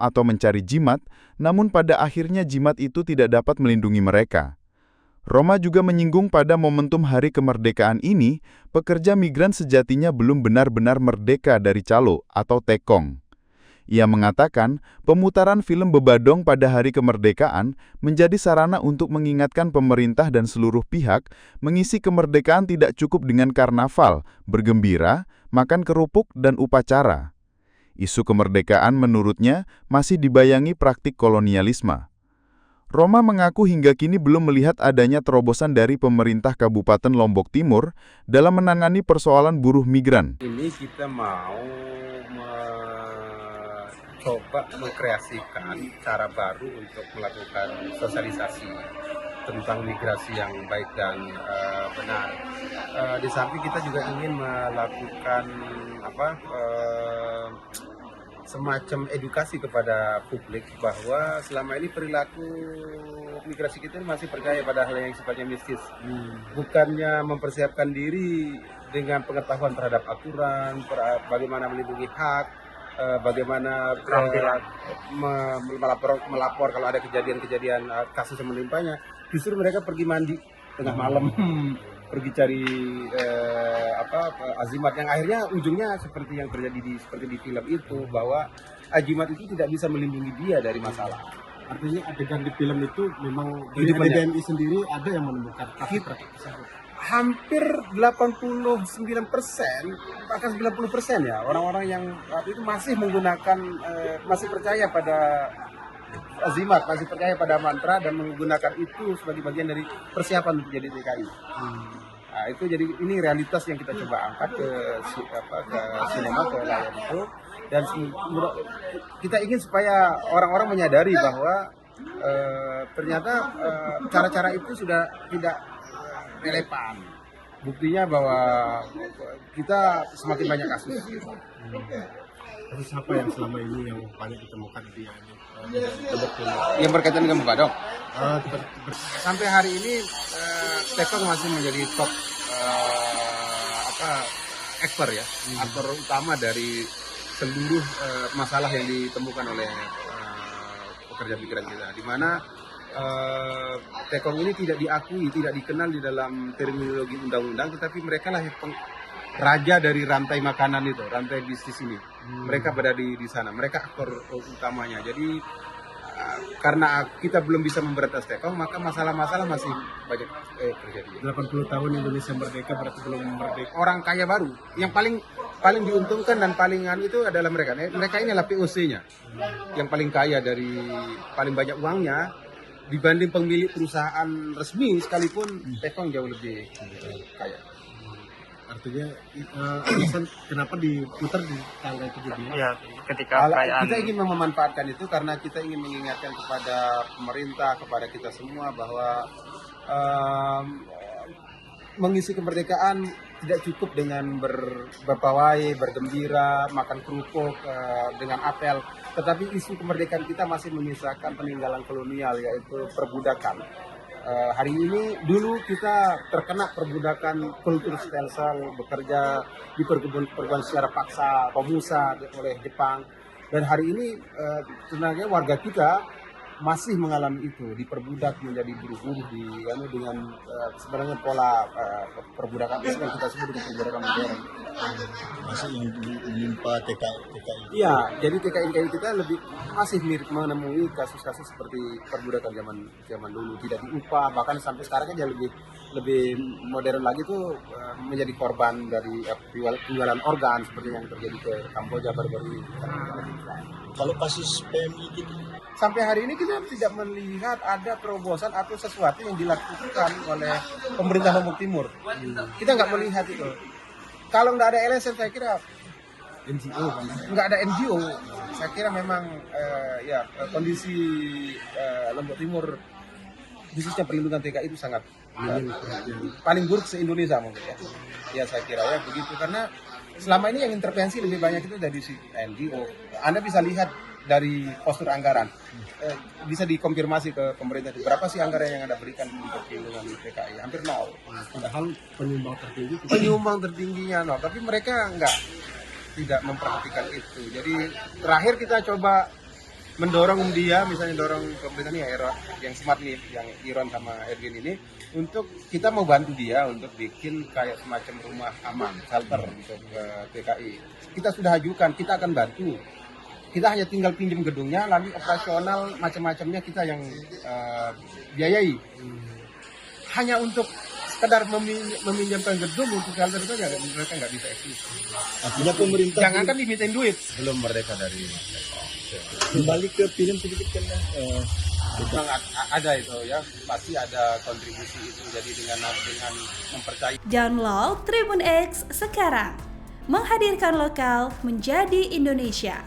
atau mencari jimat, namun pada akhirnya jimat itu tidak dapat melindungi mereka. Roma juga menyinggung pada momentum hari kemerdekaan ini, pekerja migran sejatinya belum benar-benar merdeka dari calo atau tekong. Ia mengatakan, pemutaran film Bebadong pada hari kemerdekaan menjadi sarana untuk mengingatkan pemerintah dan seluruh pihak mengisi kemerdekaan tidak cukup dengan karnaval, bergembira, makan kerupuk, dan upacara. Isu kemerdekaan menurutnya masih dibayangi praktik kolonialisme. Roma mengaku hingga kini belum melihat adanya terobosan dari pemerintah Kabupaten Lombok Timur dalam menangani persoalan buruh migran. Ini kita mau coba mengkreasikan cara baru untuk melakukan sosialisasi tentang migrasi yang baik dan benar. Di samping kita juga ingin melakukan semacam edukasi kepada publik bahwa selama ini perilaku migrasi kita masih percaya pada hal yang sifatnya mistis. Bukannya mempersiapkan diri dengan pengetahuan terhadap aturan, bagaimana melindungi hak, bagaimana melapor kalau ada kejadian-kejadian kasus yang menimpanya. Justru mereka pergi mandi tengah malam, pergi cari azimat yang akhirnya ujungnya seperti yang terjadi seperti di film itu, bahwa azimat itu tidak bisa melindungi dia dari masalah. Artinya adegan di film itu memang dari DMI sendiri ada yang menemukan praktik tersebut. Hampir 89%, bahkan 90% ya, orang-orang yang saat itu masih menggunakan, masih percaya pada azimat, masih percaya pada mantra dan menggunakan itu sebagai bagian dari persiapan untuk jadi TKI. Nah, itu jadi ini realitas yang kita coba angkat ke sinema, ke layar itu, dan kita ingin supaya orang-orang menyadari bahwa ternyata cara-cara itu sudah tidak relevan. Buktinya bahwa kita semakin banyak kasus. Kasus apa yang selama ini yang banyak ditemukan di yang berkaitan dengan Bebadong? Sampai hari ini tekong masih menjadi top aktor ya, aktor utama dari seluruh masalah yang ditemukan oleh pekerja migran kita, di mana tekong ini tidak diakui, tidak dikenal di dalam terminologi undang-undang, tetapi mereka lah yang raja dari rantai makanan itu, rantai bisnis ini. Mereka berada di sana, mereka aktor utamanya. Jadi karena kita belum bisa memberantas tekong, maka masalah-masalah masih banyak terjadi. 80 tahun Indonesia merdeka berarti belum merdeka. Orang kaya baru, yang paling diuntungkan dan palingan itu adalah mereka. Mereka ini adalah POC-nya, yang paling kaya, dari paling banyak uangnya dibanding pemilik perusahaan resmi sekalipun. Tekong jauh lebih kaya. Artinya alasan kenapa diputar di tanggal 17? Ya, ketika perayaan. Kita ingin memanfaatkan itu karena kita ingin mengingatkan kepada pemerintah, kepada kita semua bahwa mengisi kemerdekaan tidak cukup dengan berpawai, bergembira, makan kerupuk, dengan apel, tetapi isu kemerdekaan kita masih menyisakan peninggalan kolonial, yaitu perbudakan. Hari ini, dulu kita terkena perbudakan kultur stelsel, bekerja di perkebunan secara paksa, pemusa oleh Jepang, dan hari ini sebenarnya warga kita masih mengalami itu, diperbudak menjadi buruh-buruh dengan sebenarnya pola perbudakan yang kita sebut dengan perbudakan modern. Masih yang menimpa TKI. Iya, jadi TKI kita masih mirip menemui kasus-kasus seperti perbudakan zaman dulu, tidak diupah, bahkan sampai sekarang aja lebih modern lagi tuh menjadi korban dari penjualan organ seperti yang terjadi ke Kamboja baru-baru ini. Kalau kasus PMI gitu, sampai hari ini kita tidak melihat ada terobosan atau sesuatu yang dilakukan oleh pemerintah Lombok Timur. Kita nggak melihat itu. Kalau nggak ada LSM, saya kira NGO, nggak ada NGO. Saya kira memang kondisi Lombok Timur, khususnya perlindungan TKI itu sangat paling buruk se-Indonesia mungkin ya. Ya saya kira ya begitu, karena selama ini yang intervensi lebih banyak itu dari si NGO. Anda bisa lihat dari postur anggaran, bisa dikonfirmasi ke pemerintah berapa sih anggaran yang Anda berikan untuk perlindungan TKI? Hampir nol. Padahal penyumbang tertingginya nol, tapi mereka tidak memperhatikan itu. Jadi terakhir kita coba mendorong dia, misalnya dorong pemerintah nih yang smart nih, yang Iron sama Edwin ini, untuk kita mau bantu dia untuk bikin kayak semacam rumah aman, shelter untuk TKI. Kita sudah ajukan, kita akan bantu. Kita hanya tinggal pinjam gedungnya, lalu operasional macam-macamnya kita yang biayai. Hanya untuk sekedar meminjamkan gedung untuk shelter itu aja mereka nggak bisa eksis. Artinya pemerintah Jangankan dimintain duit. Belum merdeka dari kembali ke film sedikit kan. Memang ada itu ya, pasti ada kontribusi itu. Jadi dengan mempercayai. Download Tribun X sekarang, menghadirkan lokal menjadi Indonesia.